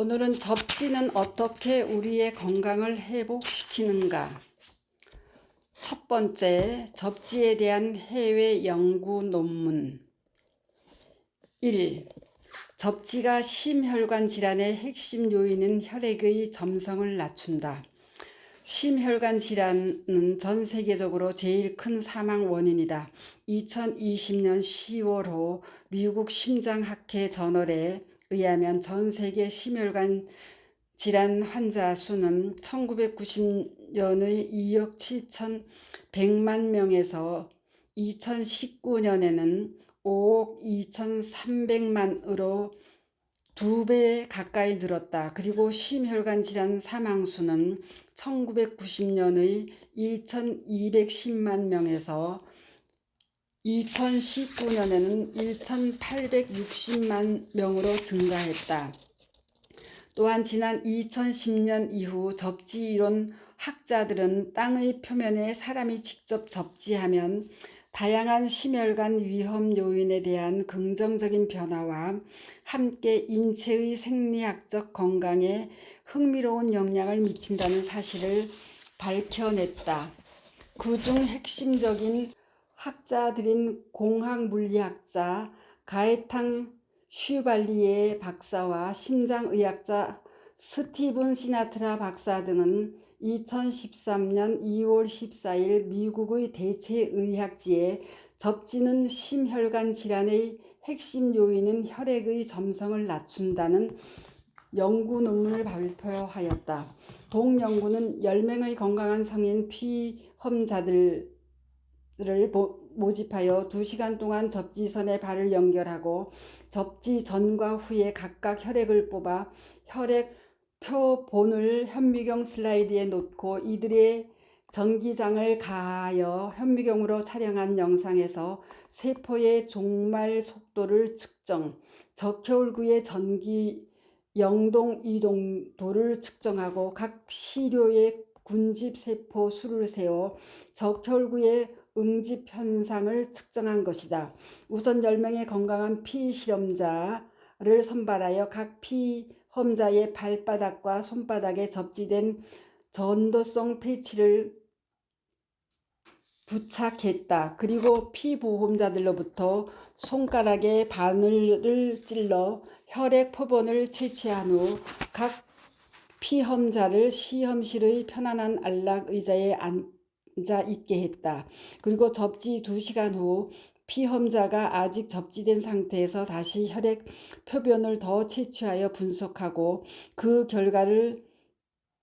오늘은 접지는 어떻게 우리의 건강을 회복시키는가? 첫 번째, 접지에 대한 해외 연구 논문. 1. 접지가 심혈관 질환의 핵심 요인은 혈액의 점성을 낮춘다. 심혈관 질환은 전 세계적으로 제일 큰 사망 원인이다. 2020년 10월호 미국 심장학회 저널에 의하면 전 세계 심혈관 질환 환자 수는 1990년의 2억 7,100만 명에서 2019년에는 5억 2,300만으로 2배 가까이 늘었다. 그리고 심혈관 질환 사망 수는 1990년의 1,210만 명에서 2019년에는 1,860만 명으로 증가했다. 또한 지난 2010년 이후 접지 이론 학자들은 땅의 표면에 사람이 직접 접지하면 다양한 심혈관 위험 요인에 대한 긍정적인 변화와 함께 인체의 생리학적 건강에 흥미로운 영향을 미친다는 사실을 밝혀냈다. 그중 핵심적인 학자들인 공학물리학자 가에탕 슈발리에 박사와 심장의학자 스티븐 시나트라 박사 등은 2013년 2월 14일 미국의 대체의학지에 접지는 심혈관 질환의 핵심 요인인 혈액의 점성을 낮춘다는 연구 논문을 발표하였다. 동 연구는 10명의 건강한 성인 피험자들을 모집하여 2시간 동안 접지선에 발을 연결하고 접지 전과 후에 각각 혈액을 뽑아 혈액 표본을 현미경 슬라이드에 놓고 이들의 전기장을 가하여 현미경으로 촬영한 영상에서 세포의 종말 속도를 측정, 적혈구의 전기 영동 이동도를 측정하고 각 시료의 군집 세포 수를 세워 적혈구의 응집 현상을 측정한 것이다. 우선 10명의 건강한 피실험자를 선발하여 각 피험자의 발바닥과 손바닥에 접지된 전도성 패치를 부착했다. 그리고 피보험자들로부터 손가락에 바늘을 찔러 혈액 표본을 채취한 후 각 피험자를 시험실의 편안한 안락 의자에 앉아 있게 했다. 그리고 접지 2시간 후 피험자가 아직 접지된 상태에서 다시 혈액 표본을 더 채취하여 분석하고 그 결과를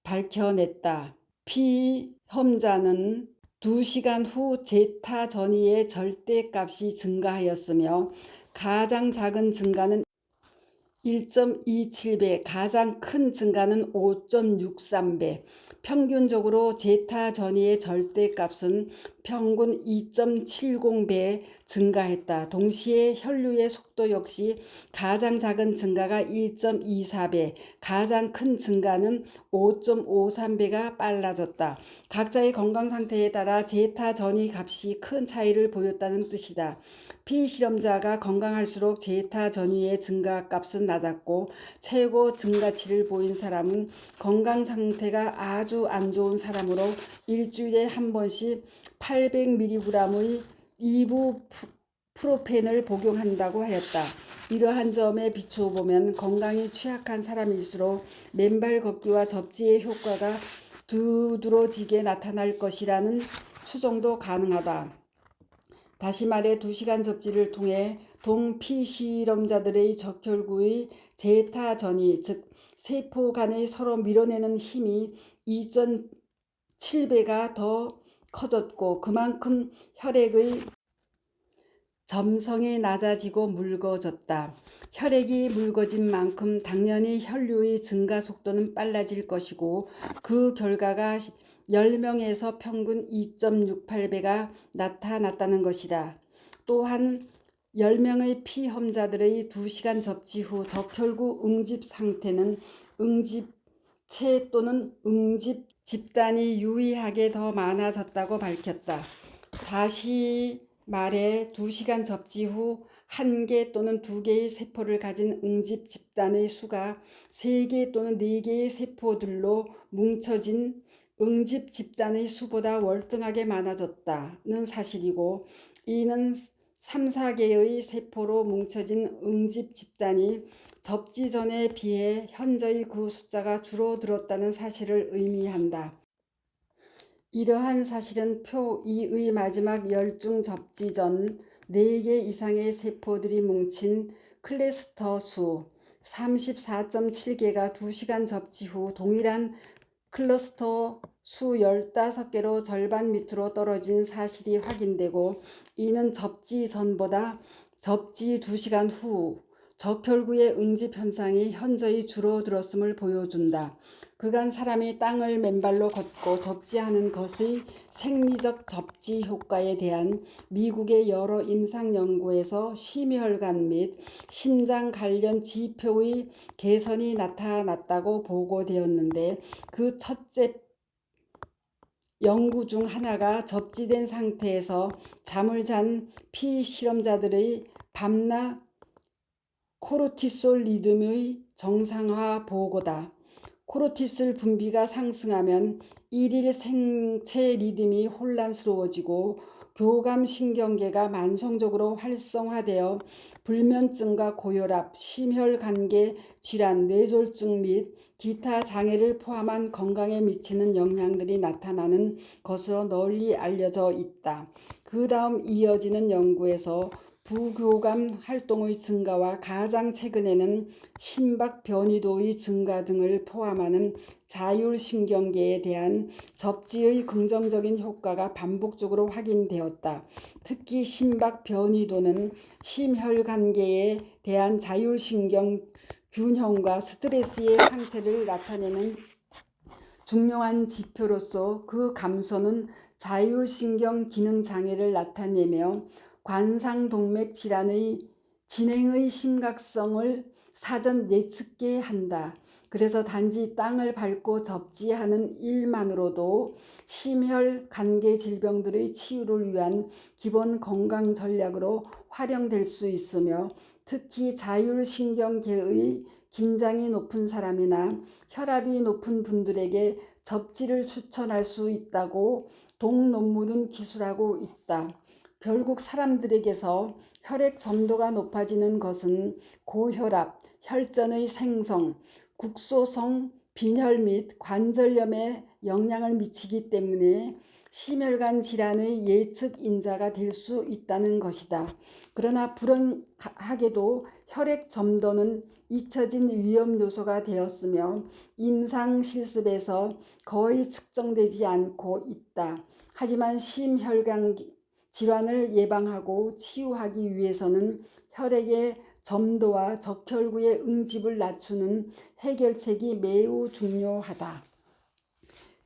밝혀냈다. 피험자는 2시간 후 제타 전이의 절대값이 증가하였으며 가장 작은 증가는 1.27배, 가장 큰 증가는 5.63배, 평균적으로 제타 전이의 절대값은 평균 2.70배 증가했다. 동시에 혈류의 속도 역시 가장 작은 증가가 1.24배, 가장 큰 증가는 5.53배가 빨라졌다. 각자의 건강 상태에 따라 제타 전이 값이 큰 차이를 보였다는 뜻이다. 피실험자가 건강할수록 제타 전이의 증가 값은 낮았고 최고 증가치를 보인 사람은 건강 상태가 아주 안 좋은 사람으로 일주일에 한 번씩 800mg의 이부프로펜을 복용한다고 하였다. 이러한 점에 비추어 보면 건강이 취약한 사람일수록 맨발 걷기와 접지의 효과가 두드러지게 나타날 것이라는 추정도 가능하다. 다시 말해 2시간 접지를 통해 동피실험자들의 적혈구의 제타 전이, 즉 세포 간의 서로 밀어내는 힘이 2.7배가 더 커졌고 그만큼 혈액의 점성이 낮아지고 묽어졌다. 혈액이 묽어진 만큼 당연히 혈류의 증가 속도는 빨라질 것이고 그 결과가 10명에서 평균 2.68배가 나타났다는 것이다. 또한 10명의 피험자들의 2시간 접지 후 적혈구 응집 상태는 응집체 또는 응집 집단이 유의하게 더 많아졌다고 밝혔다. 다시 말해 2시간 접지 후 한 개 또는 두 개의 세포를 가진 응집 집단의 수가 세 개 또는 네 개의 세포들로 뭉쳐진 응집 집단의 수보다 월등하게 많아졌다는 사실이고, 이는 3, 4개의 세포로 뭉쳐진 응집 집단이 접지 전에 비해 현저히 그 숫자가 줄어들었다는 사실을 의미한다. 이러한 사실은 표 2의 마지막 열중 접지 전 4개 이상의 세포들이 뭉친 클러스터 수 34.7개가 2시간 접지 후 동일한 클러스터 수 15개로 절반 밑으로 떨어진 사실이 확인되고, 이는 접지 전보다 접지 2시간 후 적혈구의 응집 현상이 현저히 줄어들었음을 보여준다. 그간 사람이 땅을 맨발로 걷고 접지하는 것의 생리적 접지 효과에 대한 미국의 여러 임상 연구에서 심혈관 및 심장 관련 지표의 개선이 나타났다고 보고되었는데, 그 첫째 연구 중 하나가 접지된 상태에서 잠을 잔 피실험자들의 밤낮 코르티솔 리듬의 정상화 보고다. 코르티솔 분비가 상승하면 일일 생체 리듬이 혼란스러워지고 교감신경계가 만성적으로 활성화되어 불면증과 고혈압, 심혈관계 질환, 뇌졸중 및 기타 장애를 포함한 건강에 미치는 영향들이 나타나는 것으로 널리 알려져 있다. 그 다음 이어지는 연구에서 부교감 활동의 증가와 가장 최근에는 심박 변이도의 증가 등을 포함하는 자율신경계에 대한 접지의 긍정적인 효과가 반복적으로 확인되었다. 특히 심박 변이도는 심혈관계에 대한 자율신경 균형과 스트레스의 상태를 나타내는 중요한 지표로서, 그 감소는 자율신경 기능 장애를 나타내며 관상동맥 질환의 진행의 심각성을 사전 예측게 한다. 그래서 단지 땅을 밟고 접지하는 일만으로도 심혈관계 질병들의 치유를 위한 기본 건강 전략으로 활용될 수 있으며, 특히 자율신경계의 긴장이 높은 사람이나 혈압이 높은 분들에게 접지를 추천할 수 있다고 동논문은 기술하고 있다. 결국 사람들에게서 혈액 점도가 높아지는 것은 고혈압, 혈전의 생성, 국소성 빈혈 및 관절염에 영향을 미치기 때문에 심혈관 질환의 예측 인자가 될 수 있다는 것이다. 그러나 불행하게도 혈액 점도는 잊혀진 위험 요소가 되었으며 임상 실습에서 거의 측정되지 않고 있다. 하지만 심혈관 질환을 예방하고 치유하기 위해서는 혈액의 점도와 적혈구의 응집을 낮추는 해결책이 매우 중요하다.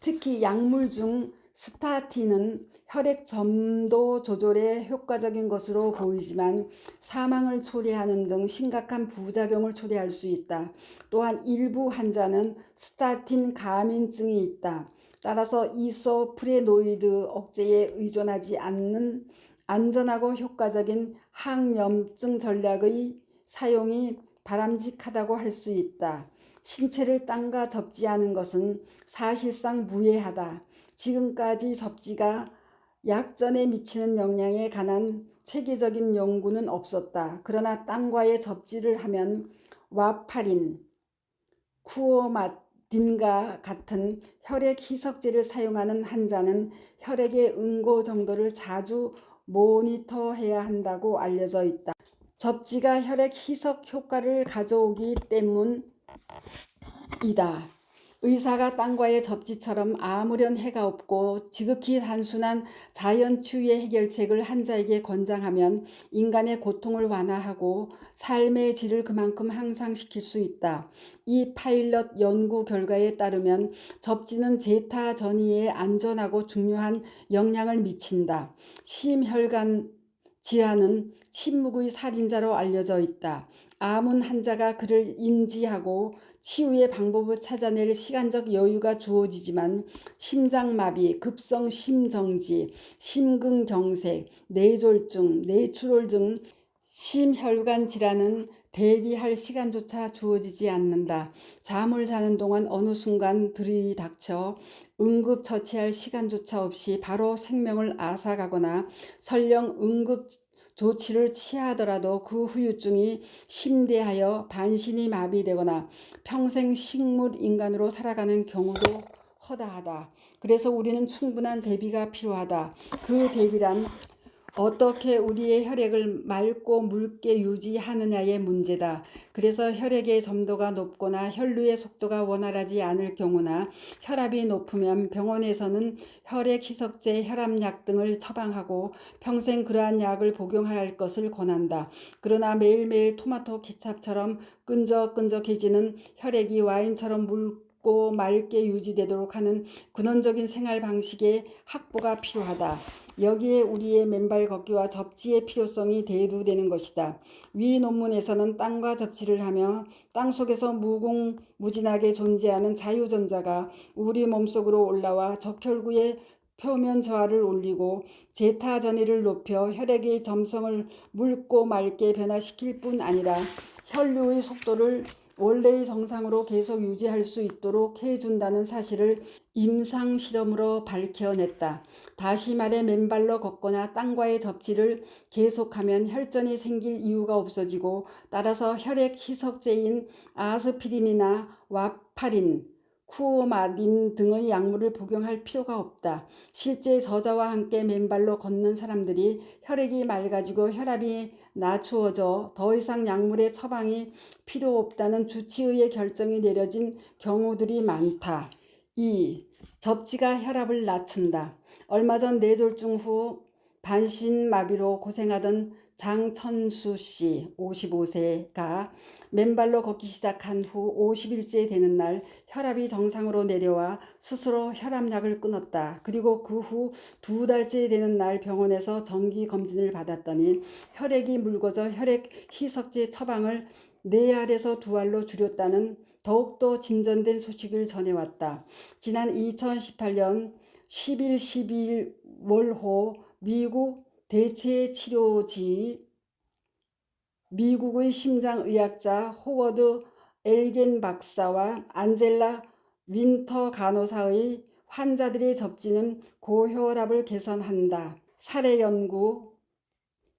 특히 약물 중 스타틴은 혈액 점도 조절에 효과적인 것으로 보이지만 사망을 초래하는 등 심각한 부작용을 초래할 수 있다. 또한 일부 환자는 스타틴 가민증이 있다. 따라서 이소프레노이드 억제에 의존하지 않는 안전하고 효과적인 항염증 전략의 사용이 바람직하다고 할 수 있다. 신체를 땅과 접지하는 것은 사실상 무해하다. 지금까지 접지가 약전에 미치는 영향에 관한 체계적인 연구는 없었다. 그러나 땅과의 접지를 하면 와파린, 쿠오마딘과 같은 혈액 희석제를 사용하는 환자는 혈액의 응고 정도를 자주 모니터해야 한다고 알려져 있다. 접지가 혈액 희석 효과를 가져오기 때문이다. 의사가 땅과의 접지처럼 아무런 해가 없고 지극히 단순한 자연치유의 해결책을 환자에게 권장하면 인간의 고통을 완화하고 삶의 질을 그만큼 향상시킬 수 있다. 이 파일럿 연구 결과에 따르면 접지는 제타 전이에 안전하고 중요한 영향을 미친다. 심혈관 질환은 침묵의 살인자로 알려져 있다. 암은 환자가 그를 인지하고 치유의 방법을 찾아낼 시간적 여유가 주어지지만 심장마비, 급성 심정지, 심근경색, 뇌졸중, 뇌출혈 등 심혈관 질환은 대비할 시간조차 주어지지 않는다. 잠을 자는 동안 어느 순간 들이닥쳐 응급처치할 시간조차 없이 바로 생명을 앗아가거나 설령 응급 조치를 취하더라도 그 후유증이 심대하여 반신이 마비되거나 평생 식물 인간으로 살아가는 경우도 허다하다. 그래서 우리는 충분한 대비가 필요하다. 그 대비란 어떻게 우리의 혈액을 맑고 묽게 유지하느냐의 문제다. 그래서 혈액의 점도가 높거나 혈류의 속도가 원활하지 않을 경우나 혈압이 높으면 병원에서는 혈액 희석제, 혈압약 등을 처방하고 평생 그러한 약을 복용할 것을 권한다. 그러나 매일매일 토마토 케찹처럼 끈적끈적해지는 혈액이 와인처럼 묽고 맑게 유지되도록 하는 근원적인 생활 방식의 확보가 필요하다. 여기에 우리의 맨발 걷기와 접지의 필요성이 대두되는 것이다. 위 논문에서는 땅과 접지를 하며 땅속에서 무궁무진하게 존재하는 자유전자가 우리 몸속으로 올라와 적혈구의 표면 저하를 올리고 제타 전이를 높여 혈액의 점성을 묽고 맑게 변화시킬 뿐 아니라 혈류의 속도를 원래의 정상으로 계속 유지할 수 있도록 해준다는 사실을 임상 실험으로 밝혀냈다. 다시 말해 맨발로 걷거나 땅과의 접지를 계속하면 혈전이 생길 이유가 없어지고 따라서 혈액 희석제인 아스피린이나 와파린, 쿠오마딘 등의 약물을 복용할 필요가 없다. 실제 저자와 함께 맨발로 걷는 사람들이 혈액이 맑아지고 혈압이 낮추어져 더 이상 약물의 처방이 필요 없다는 주치의의 결정이 내려진 경우들이 많다. 2. 접지가 혈압을 낮춘다. 얼마 전 뇌졸중 후 반신마비로 고생하던 장천수 씨 55세가 맨발로 걷기 시작한 후 50일째 되는 날 혈압이 정상으로 내려와 스스로 혈압약을 끊었다. 그리고 그 후 2달째 되는 날 병원에서 정기검진을 받았더니 혈액이 묽어져 혈액 희석제 처방을 4알에서 2알로 줄였다는 더욱더 진전된 소식을 전해왔다. 지난 2018년 10일 12일 월호 미국 대체치료지 미국의 심장의학자 호워드 엘겐 박사와 안젤라 윈터 간호사의 환자들의 접지는 고혈압을 개선한다. 사례 연구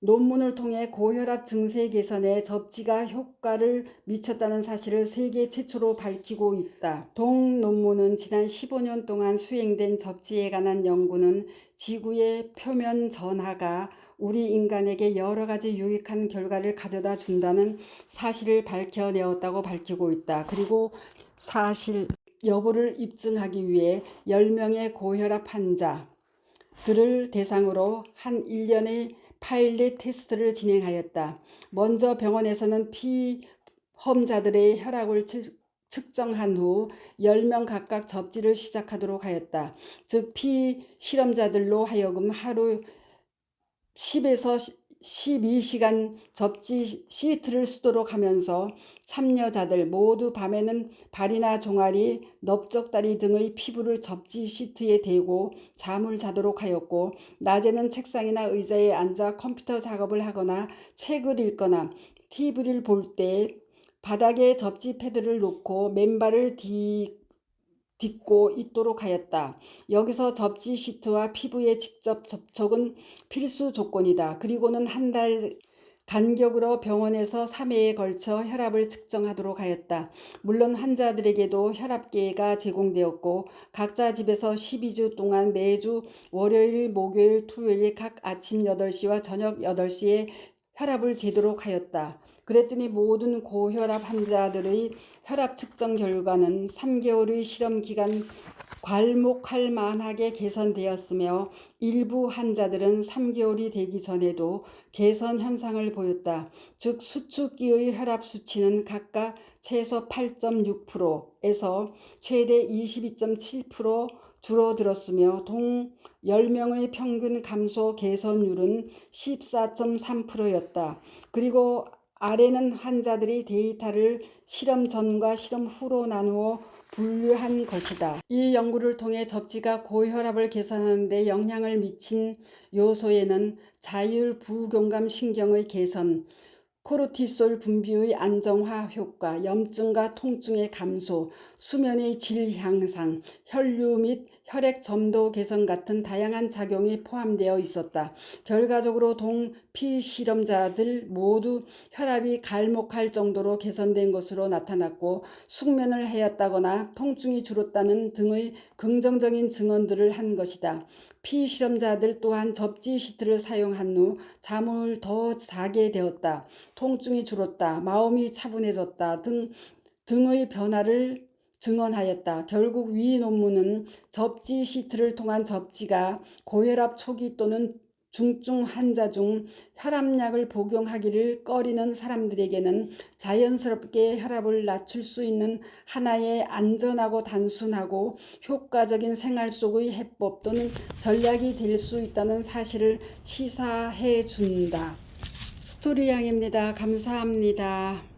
논문을 통해 고혈압 증세 개선에 접지가 효과를 미쳤다는 사실을 세계 최초로 밝히고 있다. 동 논문은 지난 15년 동안 수행된 접지에 관한 연구는 지구의 표면 전하가 우리 인간에게 여러 가지 유익한 결과를 가져다 준다는 사실을 밝혀내었다고 밝히고 있다. 그리고 사실 여부를 입증하기 위해 10명의 고혈압 환자들을 대상으로 한 1년의 파일럿 테스트를 진행하였다. 먼저 병원에서는 피험자들의 혈압을 측정한 후 10명 각각 접지를 시작하도록 하였다. 즉 피실험자들로 하여금 하루 10에서 12시간 접지 시트를 쓰도록 하면서 참여자들 모두 밤에는 발이나 종아리, 넓적다리 등의 피부를 접지 시트에 대고 잠을 자도록 하였고 낮에는 책상이나 의자에 앉아 컴퓨터 작업을 하거나 책을 읽거나 TV를 볼 때 바닥에 접지 패드를 놓고 맨발을 딛고 있도록 하였다. 여기서 접지 시트와 피부의 직접 접촉은 필수 조건이다. 그리고는 한 달 간격으로 병원에서 3회에 걸쳐 혈압을 측정하도록 하였다. 물론 환자들에게도 혈압계가 제공되었고 각자 집에서 12주 동안 매주 월요일, 목요일, 토요일 각 아침 8시와 저녁 8시에 혈압을 재도록 하였다. 그랬더니 모든 고혈압 환자들의 혈압 측정 결과는 3개월의 실험 기간 괄목할 만하게 개선되었으며 일부 환자들은 3개월이 되기 전에도 개선 현상을 보였다. 즉 수축기의 혈압 수치는 각각 최소 8.6%에서 최대 22.7% 줄어들었으며 동 10명의 평균 감소 개선율은 14.3%였다. 그리고 아래는 환자들이 데이터를 실험 전과 실험 후로 나누어 분류한 것이다. 이 연구를 통해 접지가 고혈압을 개선하는 데 영향을 미친 요소에는 자율부교감 신경의 개선, 코르티솔 분비의 안정화 효과, 염증과 통증의 감소, 수면의 질 향상, 혈류 및 혈액 점도 개선 같은 다양한 작용이 포함되어 있었다. 결과적으로 피실험자들 모두 혈압이 갈목할 정도로 개선된 것으로 나타났고 숙면을 하였다거나 통증이 줄었다는 등의 긍정적인 증언들을 한 것이다. 피실험자들 또한 접지 시트를 사용한 후 잠을 더 자게 되었다. 통증이 줄었다. 마음이 차분해졌다. 등의 변화를 증언하였다. 결국 위 논문은 접지 시트를 통한 접지가 고혈압 초기 또는 중증 환자 중 혈압약을 복용하기를 꺼리는 사람들에게는 자연스럽게 혈압을 낮출 수 있는 하나의 안전하고 단순하고 효과적인 생활 속의 해법 또는 전략이 될 수 있다는 사실을 시사해 준다. 스토리양입니다. 감사합니다.